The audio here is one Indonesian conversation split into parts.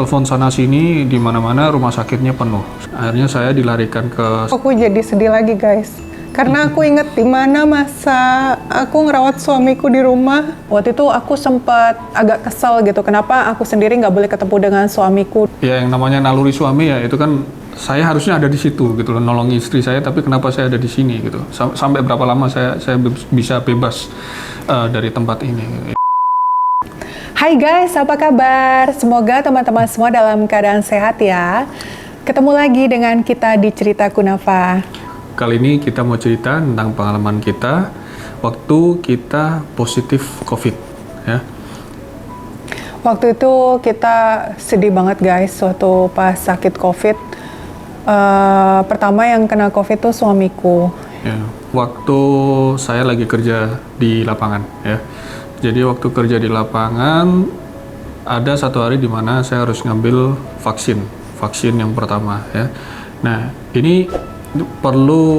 telepon sana sini, di mana-mana rumah sakitnya penuh. Akhirnya saya dilarikan ke... Aku jadi sedih lagi guys, karena aku inget di mana masa aku ngerawat suamiku di rumah. Waktu itu aku sempat agak kesel gitu, kenapa aku sendiri nggak boleh ketemu dengan suamiku. Ya yang namanya naluri suami ya itu kan saya harusnya ada di situ gitu loh, nolong istri saya, tapi kenapa saya ada di sini gitu. Sampai berapa lama saya bisa bebas dari tempat ini. Hai guys, apa kabar? Semoga teman-teman semua dalam keadaan sehat ya. Ketemu lagi dengan kita di Cerita Kunafa. Kali ini kita mau cerita tentang pengalaman kita waktu kita positif COVID ya. Waktu itu kita sedih banget guys, waktu pas sakit COVID. Pertama yang kena COVID tuh suamiku. Ya, waktu saya lagi kerja di lapangan ya. Jadi waktu kerja di lapangan ada satu hari di mana saya harus ngambil vaksin yang pertama ya. Nah ini perlu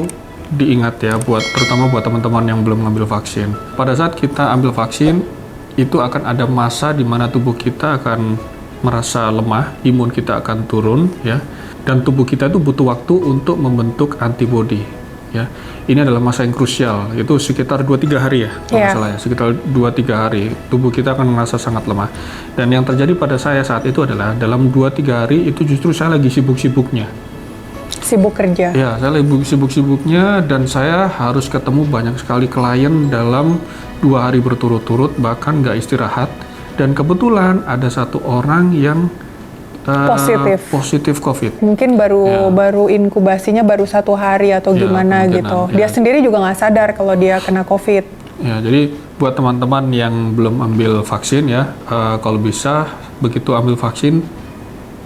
diingat ya terutama buat teman-teman yang belum ngambil vaksin. Pada saat kita ambil vaksin itu akan ada masa di mana tubuh kita akan merasa lemah, imun kita akan turun ya, dan tubuh kita itu butuh waktu untuk membentuk antibodi ya. Ini adalah masa yang krusial, itu sekitar 2-3 hari ya, kalau nggak salah ya, sekitar 2-3 hari tubuh kita akan merasa sangat lemah. Dan yang terjadi pada saya saat itu adalah dalam 2-3 hari itu justru saya lagi sibuk-sibuknya. Sibuk kerja? Ya, saya lagi sibuk-sibuknya dan saya harus ketemu banyak sekali klien dalam 2 hari berturut-turut, bahkan nggak istirahat. Dan kebetulan ada satu orang yang positif COVID. Mungkin baru inkubasinya baru 1 hari atau gimana gitu. Dia sendiri juga nggak sadar kalau dia kena COVID. Ya, jadi buat teman-teman yang belum ambil vaksin ya, kalau bisa begitu ambil vaksin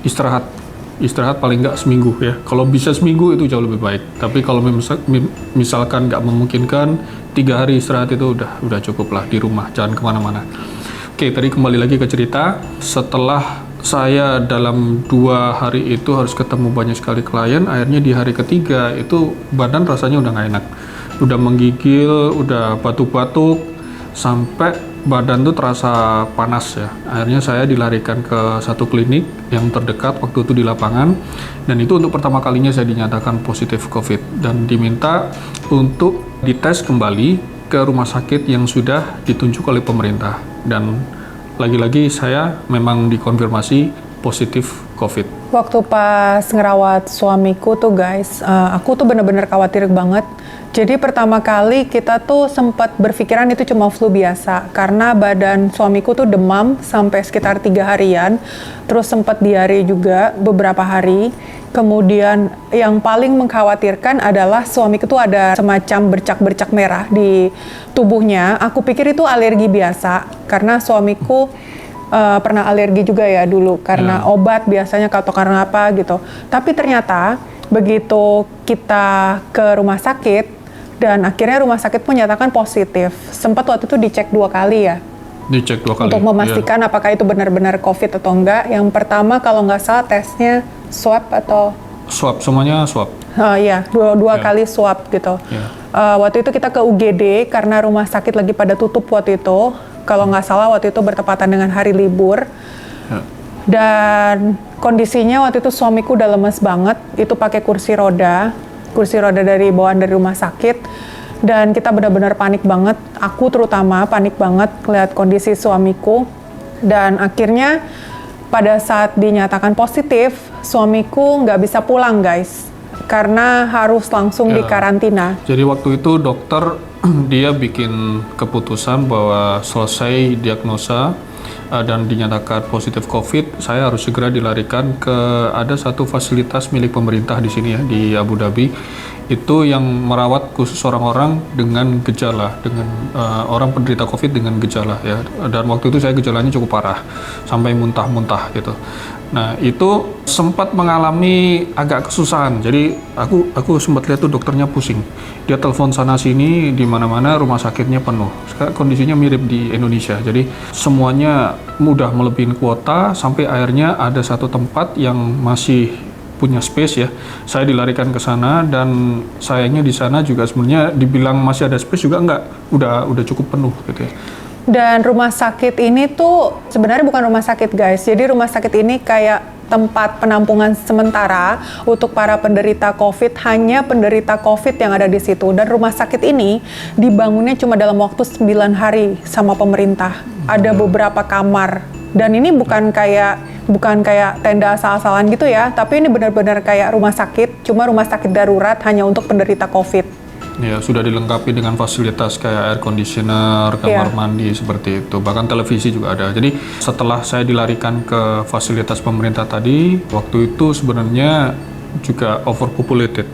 istirahat paling nggak seminggu ya. Kalau bisa seminggu itu jauh lebih baik. Tapi kalau misalkan nggak memungkinkan, 3 hari istirahat itu udah cukup lah di rumah, jangan kemana-mana. Oke, tadi kembali lagi ke cerita. Setelah saya dalam 2 hari itu harus ketemu banyak sekali klien, akhirnya di hari ketiga itu badan rasanya udah nggak enak, udah menggigil, udah batuk-batuk, sampai badan tuh terasa panas ya. Akhirnya saya dilarikan ke satu klinik yang terdekat waktu itu di lapangan, dan itu untuk pertama kalinya saya dinyatakan positif COVID dan diminta untuk dites kembali ke rumah sakit yang sudah ditunjuk oleh pemerintah. Dan lagi-lagi saya memang dikonfirmasi positif COVID. Waktu pas ngerawat suamiku tuh guys, aku tuh bener-bener khawatir banget. Jadi pertama kali kita tuh sempat berpikiran itu cuma flu biasa, karena badan suamiku tuh demam sampai sekitar 3 harian, terus sempat diare juga beberapa hari. Kemudian yang paling mengkhawatirkan adalah suamiku tuh ada semacam bercak-bercak merah di tubuhnya. Aku pikir itu alergi biasa, karena suamiku pernah alergi juga ya dulu, karena obat biasanya atau karena apa gitu. Tapi ternyata begitu kita ke rumah sakit, dan akhirnya rumah sakit menyatakan positif. Sempat waktu itu dicek 2 kali ya. Dicek 2 kali. Untuk memastikan apakah itu benar-benar COVID atau enggak. Yang pertama kalau nggak salah tesnya swab atau? Swab, semuanya swab. Iya, dua kali swab gitu. Waktu itu kita ke UGD karena rumah sakit lagi pada tutup waktu itu. Kalau nggak salah waktu itu bertepatan dengan hari libur. Dan kondisinya waktu itu suamiku udah lemes banget. Itu pakai kursi roda dari bawaan dari rumah sakit, dan kita benar-benar panik banget. Aku terutama panik banget lihat kondisi suamiku. Dan akhirnya pada saat dinyatakan positif, suamiku nggak bisa pulang guys, karena harus langsung di karantina. Jadi waktu itu dokter dia bikin keputusan bahwa selesai diagnosa dan dinyatakan positif COVID, saya harus segera dilarikan ke ada satu fasilitas milik pemerintah di sini ya, di Abu Dhabi. Itu yang merawat khusus orang-orang dengan gejala, dengan orang penderita COVID dengan gejala ya. Dan waktu itu saya gejalanya cukup parah, sampai muntah-muntah gitu. Nah itu sempat mengalami agak kesusahan. Jadi aku sempat lihat tuh dokternya pusing. Dia telepon sana sini, di mana-mana rumah sakitnya penuh. Sekarang kondisinya mirip di Indonesia. Jadi semuanya mudah melebihi kuota, sampai akhirnya ada satu tempat yang masih punya space ya. Saya dilarikan ke sana, dan sayangnya di sana juga sebenarnya dibilang masih ada space juga enggak. Udah cukup penuh gitu ya. Dan rumah sakit ini tuh sebenarnya bukan rumah sakit guys. Jadi rumah sakit ini kayak tempat penampungan sementara untuk para penderita COVID, hanya penderita COVID yang ada di situ. Dan rumah sakit ini dibangunnya cuma dalam waktu 9 hari sama pemerintah. Ada beberapa kamar. Dan ini bukan kayak tenda asal-asalan gitu ya, tapi ini benar-benar kayak rumah sakit, cuma rumah sakit darurat hanya untuk penderita COVID. Ya, sudah dilengkapi dengan fasilitas kayak air conditioner, kamar mandi seperti itu. Bahkan televisi juga ada. Jadi setelah saya dilarikan ke fasilitas pemerintah tadi, waktu itu sebenarnya juga overpopulated.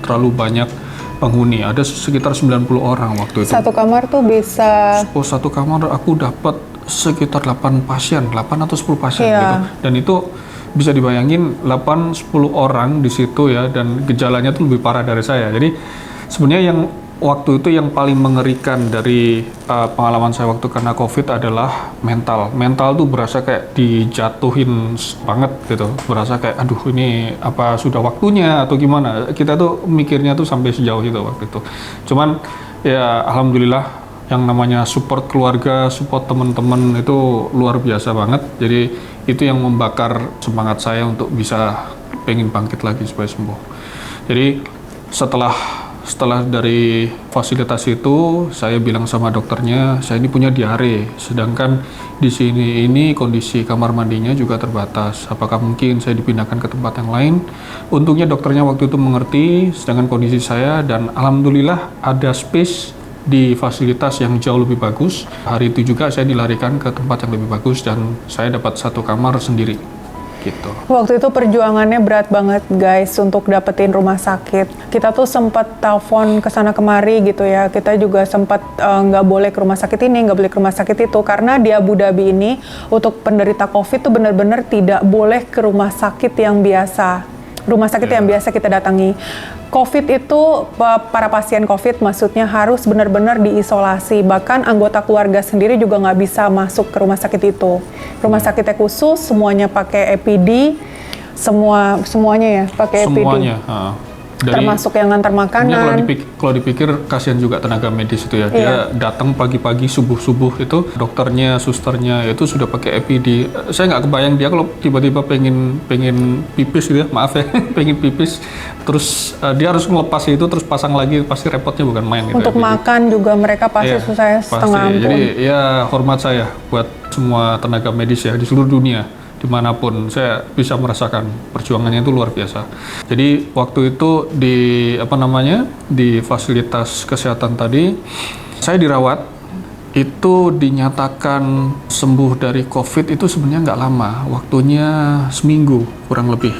Terlalu banyak penghuni. Ada sekitar 90 orang waktu itu. Satu kamar tuh bisa... Oh, satu kamar aku dapat sekitar 8 pasien, 8 atau 10 pasien gitu. Dan itu bisa dibayangin 8-10 orang di situ ya, dan gejalanya tuh lebih parah dari saya. Jadi sebenarnya yang waktu itu yang paling mengerikan dari pengalaman saya waktu kena COVID adalah mental. Mental tuh berasa kayak dijatuhin banget gitu. Berasa kayak aduh ini apa sudah waktunya atau gimana. Kita tuh mikirnya tuh sampai sejauh itu waktu itu. Cuman ya alhamdulillah yang namanya support keluarga, support teman-teman itu luar biasa banget. Jadi itu yang membakar semangat saya untuk bisa pengen bangkit lagi supaya sembuh. Jadi setelah dari fasilitas itu, saya bilang sama dokternya, saya ini punya diare, sedangkan di sini ini kondisi kamar mandinya juga terbatas. Apakah mungkin saya dipindahkan ke tempat yang lain? Untungnya dokternya waktu itu mengerti sedangkan kondisi saya, dan alhamdulillah ada space di fasilitas yang jauh lebih bagus. Hari itu juga saya dilarikan ke tempat yang lebih bagus dan saya dapat satu kamar sendiri. Gitu. Waktu itu perjuangannya berat banget guys untuk dapetin rumah sakit. Kita tuh sempat telepon ke sana kemari gitu ya. Kita juga sempat nggak boleh ke rumah sakit ini, nggak boleh ke rumah sakit itu, karena di Abu Dhabi ini untuk penderita COVID tuh benar-benar tidak boleh ke rumah sakit yang biasa. Rumah sakit yang biasa kita datangi. COVID itu, para pasien COVID maksudnya harus benar-benar diisolasi. Bahkan anggota keluarga sendiri juga nggak bisa masuk ke rumah sakit itu. Rumah sakitnya khusus, semuanya pakai APD, semuanya ya pakai APD. Semuanya. Termasuk yang ngantar makanan. Kalau dipikir kasihan juga tenaga medis itu ya. Dia datang pagi-pagi subuh-subuh itu, dokternya, susternya itu sudah pakai APD. Saya nggak kebayang dia kalau tiba-tiba pengen pipis gitu ya, maaf ya, pengen pipis, terus dia harus ngelepas itu terus pasang lagi, pasti repotnya bukan main gitu. Untuk APD. Makan juga mereka pasti susah ya, setengah ampun. Jadi ya hormat saya buat semua tenaga medis ya di seluruh dunia. Dimanapun saya bisa merasakan perjuangannya itu luar biasa. Jadi waktu itu di fasilitas kesehatan tadi saya dirawat, itu dinyatakan sembuh dari COVID itu sebenarnya nggak lama, waktunya seminggu kurang lebih.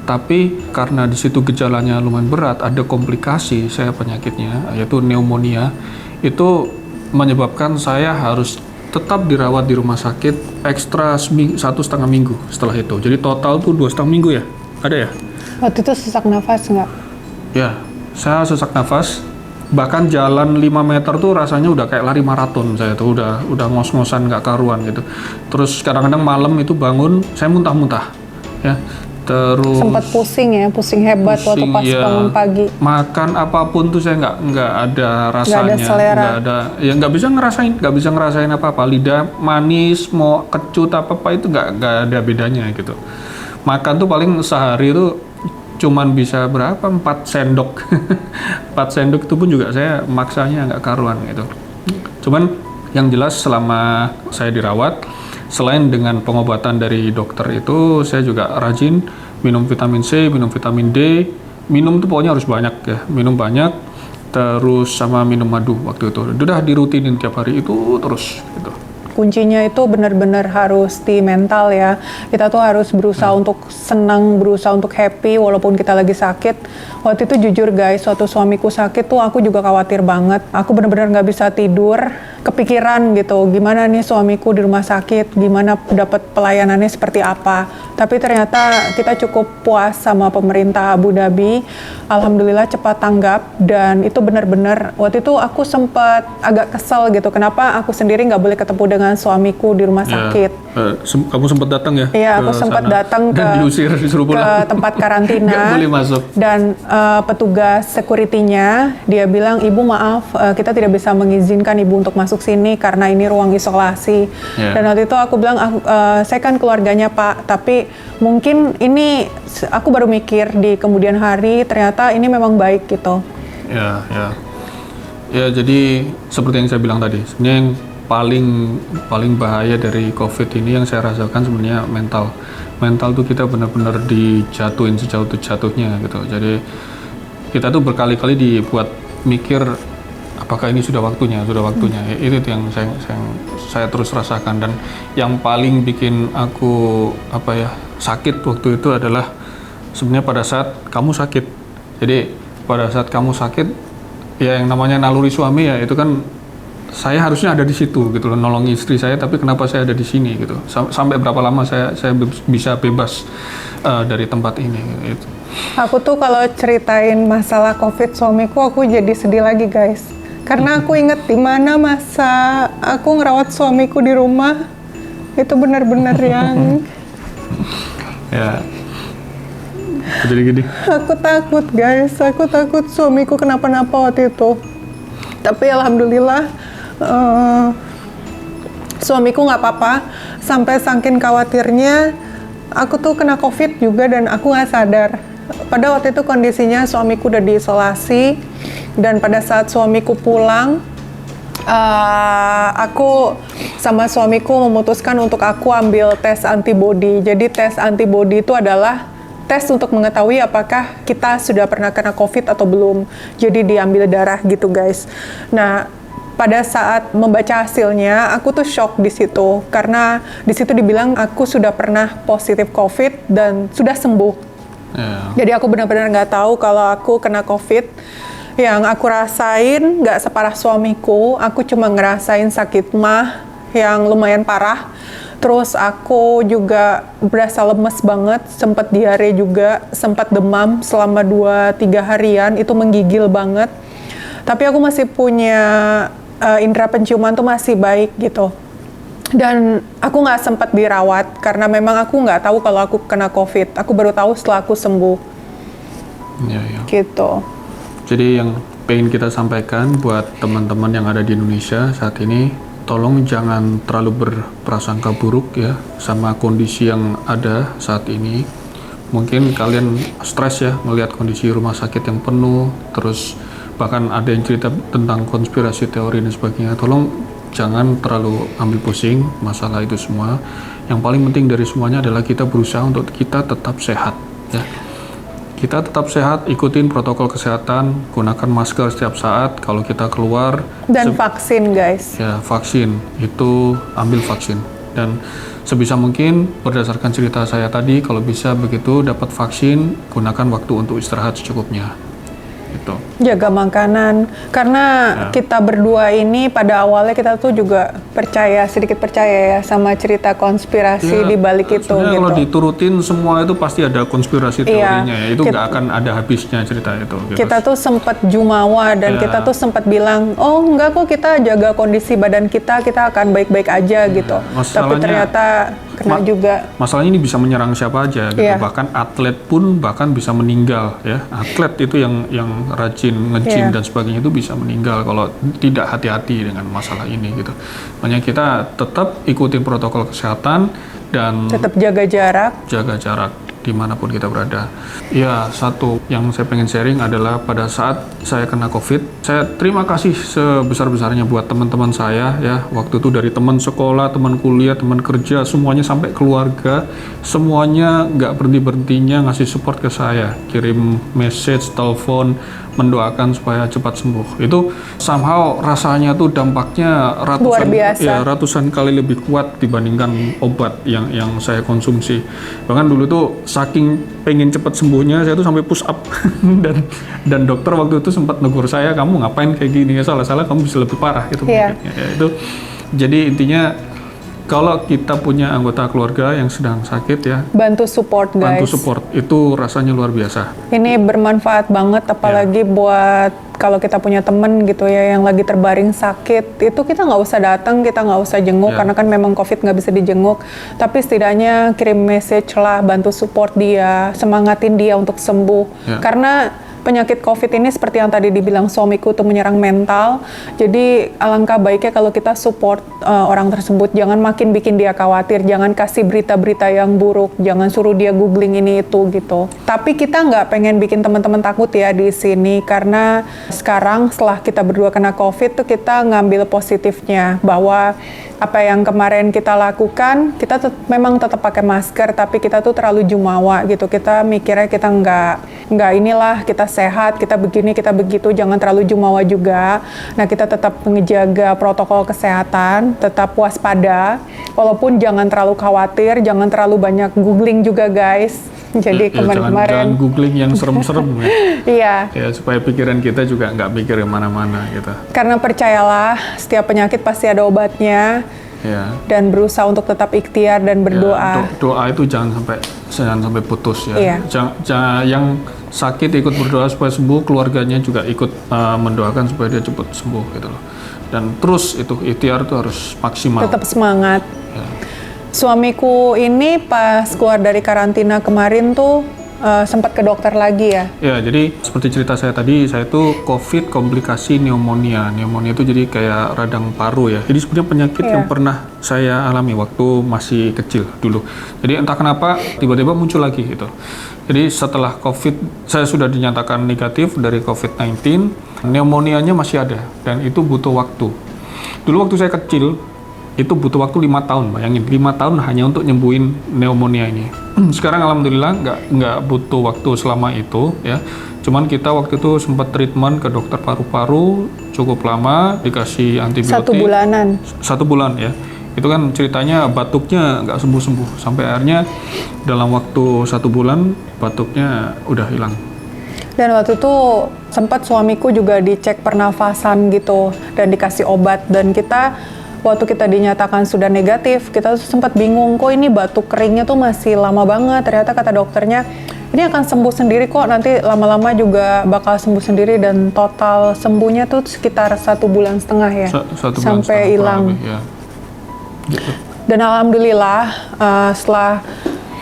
Tapi karena di situ gejalanya lumayan berat, ada komplikasi saya penyakitnya yaitu pneumonia, itu menyebabkan saya harus tetap dirawat di rumah sakit ekstra 1,5 minggu setelah itu. Jadi total tuh 2,5 minggu ya? Ada ya? Waktu itu sesak nafas nggak? Ya, saya sesak nafas. Bahkan jalan 5 meter tuh rasanya udah kayak lari maraton saya tuh. Udah ngos-ngosan nggak karuan gitu. Terus kadang-kadang malam itu bangun, saya muntah-muntah. Ya. Terus sempat pusing ya, pusing hebat waktu pas bangun pagi. Makan apapun tuh saya nggak ada rasanya, nggak bisa ngerasain apa-apa. Lidah manis, mau kecut apa itu nggak ada bedanya gitu. Makan tuh paling sehari tuh cuman bisa berapa? 4 sendok. 4 sendok itu pun juga saya maksanya nggak karuan gitu. Cuman yang jelas selama saya dirawat, selain dengan pengobatan dari dokter itu, saya juga rajin minum vitamin C, minum vitamin D. Minum tuh pokoknya harus banyak ya, minum banyak. Terus sama minum madu waktu itu. Udah dirutinin tiap hari itu terus gitu. Kuncinya itu benar-benar harus di mental ya. Kita tuh harus berusaha untuk senang, berusaha untuk happy walaupun kita lagi sakit. Waktu itu jujur guys, waktu suamiku sakit tuh aku juga khawatir banget. Aku benar-benar nggak bisa tidur, kepikiran gitu. Gimana nih suamiku di rumah sakit, gimana dapat pelayanannya seperti apa. Tapi ternyata kita cukup puas sama pemerintah Abu Dhabi. Alhamdulillah cepat tanggap, dan itu benar-benar waktu itu aku sempat agak kesel gitu. Kenapa aku sendiri nggak boleh ketemu dengan suamiku di rumah sakit? Kamu sempat datang ya? Iya, aku sempat datang ke tempat karantina. Nggak boleh masuk. Dan petugas security-nya dia bilang, "Ibu maaf, kita tidak bisa mengizinkan ibu untuk masuk masuk sini karena ini ruang isolasi. Dan waktu itu aku bilang, saya kan keluarganya Pak, tapi mungkin ini aku baru mikir di kemudian hari ternyata ini memang baik gitu. Ya, jadi seperti yang saya bilang tadi, sebenarnya yang paling bahaya dari COVID ini yang saya rasakan sebenarnya mental tuh kita benar-benar dijatuhin sejatuh-jatuhnya gitu. Jadi kita tuh berkali-kali dibuat mikir apakah ini sudah waktunya. Itu yang saya terus rasakan. Dan yang paling bikin aku sakit waktu itu adalah sebenarnya pada saat kamu sakit. Jadi pada saat kamu sakit, ya yang namanya naluri suami ya itu kan saya harusnya ada di situ gitu loh, nolong istri saya, tapi kenapa saya ada di sini gitu. Sampai berapa lama saya bisa bebas dari tempat ini gitu. Aku tuh kalau ceritain masalah COVID suamiku, aku jadi sedih lagi guys. Karena aku inget di mana masa aku ngerawat suamiku di rumah. Itu benar-benar yang ya. Jadi gini. Aku takut guys, aku takut suamiku kenapa-napa waktu itu. Tapi alhamdulillah suamiku nggak apa-apa. Sampai saking khawatirnya aku tuh kena COVID juga dan aku nggak sadar. Pada waktu itu kondisinya suamiku udah diisolasi, dan pada saat suamiku pulang, aku sama suamiku memutuskan untuk aku ambil tes antibody. Jadi tes antibody itu adalah tes untuk mengetahui apakah kita sudah pernah kena COVID atau belum. Jadi diambil darah gitu guys. Nah, pada saat membaca hasilnya, aku tuh shock di situ karena di situ dibilang aku sudah pernah positif COVID dan sudah sembuh. Jadi aku benar-benar nggak tahu kalau aku kena COVID. Yang aku rasain nggak separah suamiku, aku cuma ngerasain sakit mah yang lumayan parah. Terus aku juga berasa lemes banget, sempat diare juga, sempat demam selama 2-3 harian, itu menggigil banget. Tapi aku masih punya indera penciuman tuh masih baik gitu. Dan aku nggak sempat dirawat karena memang aku nggak tahu kalau aku kena COVID. Aku baru tahu setelah aku sembuh. Ya. Gitu. Jadi yang pengen kita sampaikan buat teman-teman yang ada di Indonesia saat ini, tolong jangan terlalu berprasangka buruk ya sama kondisi yang ada saat ini. Mungkin kalian stres ya melihat kondisi rumah sakit yang penuh, terus bahkan ada yang cerita tentang konspirasi teori dan sebagainya. Tolong jangan terlalu ambil pusing masalah itu semua. Yang paling penting dari semuanya adalah kita berusaha untuk kita tetap sehat ya. Kita tetap sehat, ikutin protokol kesehatan, gunakan masker setiap saat kalau kita keluar. Dan vaksin guys. Ya, vaksin. Itu ambil vaksin. Dan sebisa mungkin berdasarkan cerita saya tadi, kalau bisa begitu dapat vaksin, gunakan waktu untuk istirahat secukupnya. Gitu. Jaga makanan, karena kita berdua ini pada awalnya kita tuh juga sedikit percaya ya sama cerita konspirasi di balik itu gitu. Kalau diturutin semua itu pasti ada konspirasi teorinya ya. Itu nggak akan ada habisnya cerita itu. Gitu. Kita tuh sempat jumawa dan kita tuh sempat bilang, oh enggak kok, kita jaga kondisi badan kita akan baik-baik aja gitu. Tapi ternyata kena juga. Masalahnya ini bisa menyerang siapa aja gitu. Bahkan atlet pun bahkan bisa meninggal ya. Atlet itu yang rajin nge-gym dan sebagainya itu bisa meninggal kalau tidak hati-hati dengan masalah ini gitu. Makanya kita tetap ikutin protokol kesehatan dan tetap jaga jarak dimanapun kita berada. Ya, satu yang saya pengen sharing adalah pada saat saya kena COVID, saya terima kasih sebesar-besarnya buat teman-teman saya ya. Waktu itu dari teman sekolah, teman kuliah, teman kerja, semuanya sampai keluarga, semuanya nggak berhenti-berhentinya ngasih support ke saya, kirim message, telepon, mendoakan supaya cepat sembuh. Itu somehow rasanya tuh dampaknya ratusan kali lebih kuat dibandingkan obat yang saya konsumsi. Bahkan dulu tuh saking pengen cepat sembuhnya, saya tuh sampai push up dan dokter waktu itu sempat negur saya, kamu ngapain kayak gini ya, salah kamu bisa lebih parah itu mungkin. Ya, itu jadi intinya kalau kita punya anggota keluarga yang sedang sakit ya, bantu support guys. Bantu support, itu rasanya luar biasa. Ini bermanfaat banget, apalagi buat kalau kita punya temen gitu ya yang lagi terbaring sakit, itu kita nggak usah datang, kita nggak usah jenguk karena kan memang COVID nggak bisa dijenguk. Tapi setidaknya kirim message lah, bantu support dia, semangatin dia untuk sembuh. Karena penyakit COVID ini seperti yang tadi dibilang suamiku tuh menyerang mental. Jadi alangkah baiknya kalau kita support orang tersebut, jangan makin bikin dia khawatir, jangan kasih berita-berita yang buruk, jangan suruh dia googling ini itu gitu. Tapi kita nggak pengen bikin teman-teman takut ya di sini, karena sekarang setelah kita berdua kena COVID tuh kita ngambil positifnya bahwa apa yang kemarin kita lakukan, kita memang tetap pakai masker, tapi kita tuh terlalu jumawa gitu. Kita mikirnya kita nggak inilah, kita sehat, kita begini, kita begitu, jangan terlalu jumawa juga. Nah, kita tetap menjaga protokol kesehatan, tetap waspada, walaupun jangan terlalu khawatir, jangan terlalu banyak googling juga guys. Jadi kemarin-kemarin jangan googling yang serem-serem ya. Iya. Ya, supaya pikiran kita juga nggak mikir kemana-mana gitu. Karena percayalah, setiap penyakit pasti ada obatnya. Ya. Dan berusaha untuk tetap ikhtiar dan berdoa. Ya, doa itu jangan sampai putus ya. Iya. Yang sakit ikut berdoa supaya sembuh, keluarganya juga ikut mendoakan supaya dia cepat sembuh gitu loh. Dan terus itu ikhtiar itu harus maksimal. Tetap semangat. Ya. Suamiku ini pas keluar dari karantina kemarin tuh sempat ke dokter lagi ya? Ya, jadi seperti cerita saya tadi, saya tuh COVID komplikasi pneumonia. Pneumonia itu jadi kayak radang paru ya. Jadi sebenarnya penyakit yang pernah saya alami waktu masih kecil dulu. Jadi entah kenapa tiba-tiba muncul lagi gitu. Jadi setelah COVID, saya sudah dinyatakan negatif dari COVID-19, pneumonianya masih ada dan itu butuh waktu. Dulu waktu saya kecil, itu butuh waktu 5 tahun, bayangin 5 tahun hanya untuk nyembuhin pneumonia ini. Sekarang alhamdulillah nggak butuh waktu selama itu ya. Cuman kita waktu itu sempat treatment ke dokter paru-paru cukup lama, dikasih antibiotik. 1 bulanan. 1 bulan ya. Itu kan ceritanya batuknya nggak sembuh-sembuh sampai akhirnya dalam waktu 1 bulan batuknya udah hilang. Dan waktu itu sempat suamiku juga dicek pernafasan gitu dan dikasih obat, dan waktu kita dinyatakan sudah negatif, kita sempat bingung, kok ini batuk keringnya tuh masih lama banget. Ternyata kata dokternya, ini akan sembuh sendiri kok, nanti lama-lama juga bakal sembuh sendiri, dan total sembuhnya tuh sekitar 1,5 bulan ya, sampai hilang. Ya. Gitu. Dan alhamdulillah setelah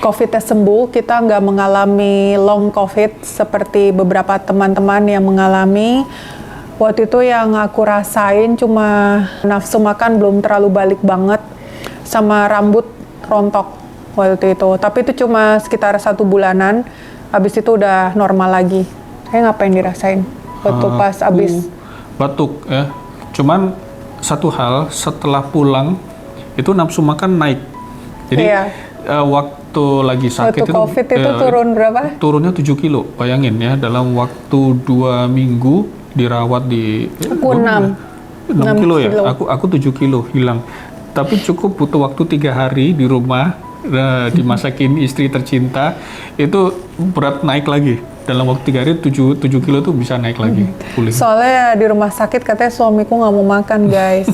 COVID-nya sembuh, kita nggak mengalami long COVID seperti beberapa teman-teman yang mengalami. Waktu itu yang aku rasain cuma nafsu makan belum terlalu balik banget, sama rambut rontok waktu itu. Tapi itu cuma sekitar 1 bulanan, habis itu udah normal lagi. Kayak ngapain dirasain waktu pas habis? Batuk ya. Cuman satu hal, setelah pulang itu nafsu makan naik. Jadi waktu lagi sakit waktu COVID itu turun berapa? Turunnya 7 kilo, bayangin ya, dalam waktu 2 minggu dirawat di aku 6 kilo ya, aku 7 kilo hilang. Tapi cukup butuh waktu 3 hari di rumah, dimasakin istri tercinta, itu berat naik lagi. Dalam waktu 3 hari 7 kilo tuh bisa naik lagi pulih. Soalnya di rumah sakit katanya suamiku nggak mau makan guys.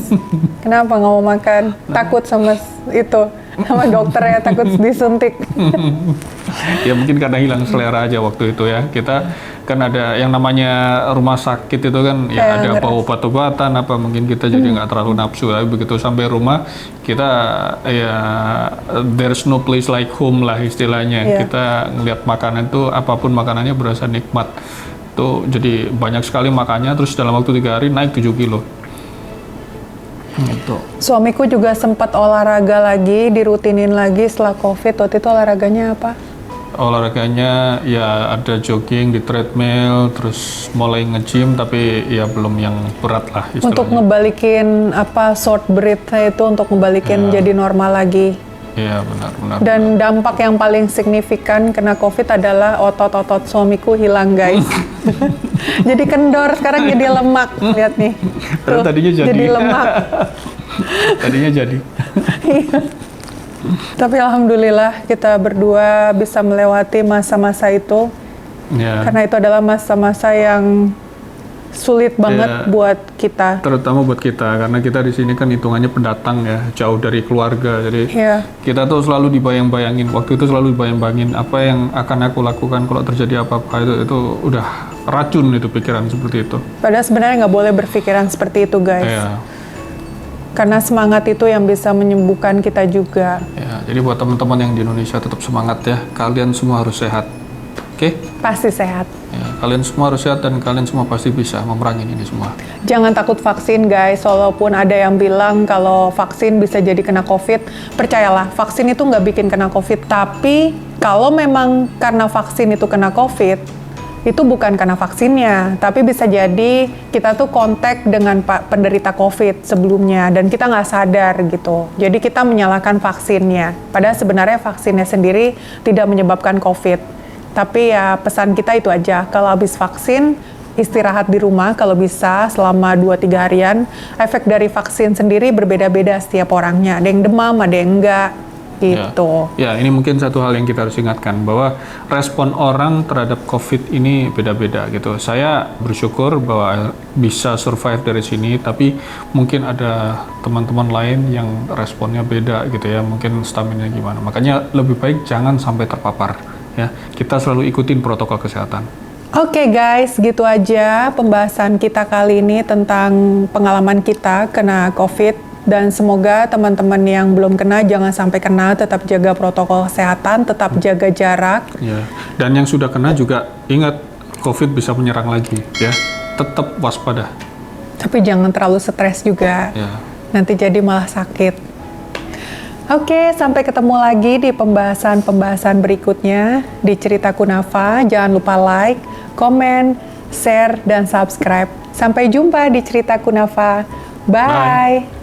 Kenapa nggak mau makan? Takut sama itu, sama dokter ya, takut disuntik. Ya mungkin karena hilang selera aja waktu itu ya. Kita kan ada yang namanya rumah sakit itu kan ya ada bau obat-obatan apa, mungkin kita jadi nggak terlalu nafsu. Tapi begitu sampai rumah kita ya there's no place like home lah istilahnya. Kita ngelihat makanan itu apapun makanannya berasa nikmat. Tuh jadi banyak sekali makannya, terus dalam waktu 3 hari naik 7 kilo. Gitu. Suamiku juga sempat olahraga lagi, dirutinin lagi setelah COVID. Waktu itu olahraganya apa? Olahraganya ya ada jogging di treadmill, terus mulai nge-gym, tapi ya belum yang berat lah istilahnya. Untuk ngebalikin short breath-nya itu, untuk ngebalikin jadi normal lagi. Iya benar. Dan dampak yang paling signifikan kena COVID adalah otot-otot suamiku hilang guys. Jadi kendor, sekarang jadi lemak. Lihat nih. Tuh, tadinya jadi lemak. Tadinya jadi. Tapi alhamdulillah kita berdua bisa melewati masa-masa itu. Karena itu adalah masa-masa yang sulit banget buat kita. Terutama buat kita, karena kita di sini kan hitungannya pendatang ya, jauh dari keluarga. Jadi kita tuh selalu dibayang-bayangin, waktu itu selalu dibayang-bayangin apa yang akan aku lakukan kalau terjadi apa-apa. Itu udah racun itu pikiran seperti itu. Padahal sebenarnya nggak boleh berpikiran seperti itu guys. Karena semangat itu yang bisa menyembuhkan kita juga. Ya, jadi buat teman-teman yang di Indonesia tetap semangat ya. Kalian semua harus sehat. Oke? Pasti sehat. Ya, kalian semua harus sehat dan kalian semua pasti bisa memerangi ini semua. Jangan takut vaksin guys, walaupun ada yang bilang kalau vaksin bisa jadi kena COVID, percayalah vaksin itu nggak bikin kena COVID, tapi kalau memang karena vaksin itu kena COVID, itu bukan karena vaksinnya, tapi bisa jadi kita tuh kontak dengan penderita COVID sebelumnya dan kita nggak sadar gitu. Jadi kita menyalahkan vaksinnya, padahal sebenarnya vaksinnya sendiri tidak menyebabkan COVID. Tapi ya pesan kita itu aja, kalau habis vaksin, istirahat di rumah kalau bisa selama 2-3 harian. Efek dari vaksin sendiri berbeda-beda setiap orangnya, ada yang demam, ada yang enggak, gitu. Ya, ini mungkin satu hal yang kita harus ingatkan, bahwa respon orang terhadap COVID ini beda-beda gitu. Saya bersyukur bahwa bisa survive dari sini, tapi mungkin ada teman-teman lain yang responnya beda gitu ya, mungkin stamina gimana. Makanya lebih baik jangan sampai terpapar. Ya, kita selalu ikutin protokol kesehatan. Oke guys, gitu aja pembahasan kita kali ini tentang pengalaman kita kena COVID. Dan semoga teman-teman yang belum kena jangan sampai kena, tetap jaga protokol kesehatan, tetap jaga jarak. Ya, dan yang sudah kena juga ingat COVID bisa menyerang lagi ya. Tetap waspada. Tapi jangan terlalu stres juga. Ya. Nanti jadi malah sakit. Oke, sampai ketemu lagi di pembahasan-pembahasan berikutnya di Cerita Kunafa. Jangan lupa like, komen, share, dan subscribe. Sampai jumpa di Cerita Kunafa. Bye.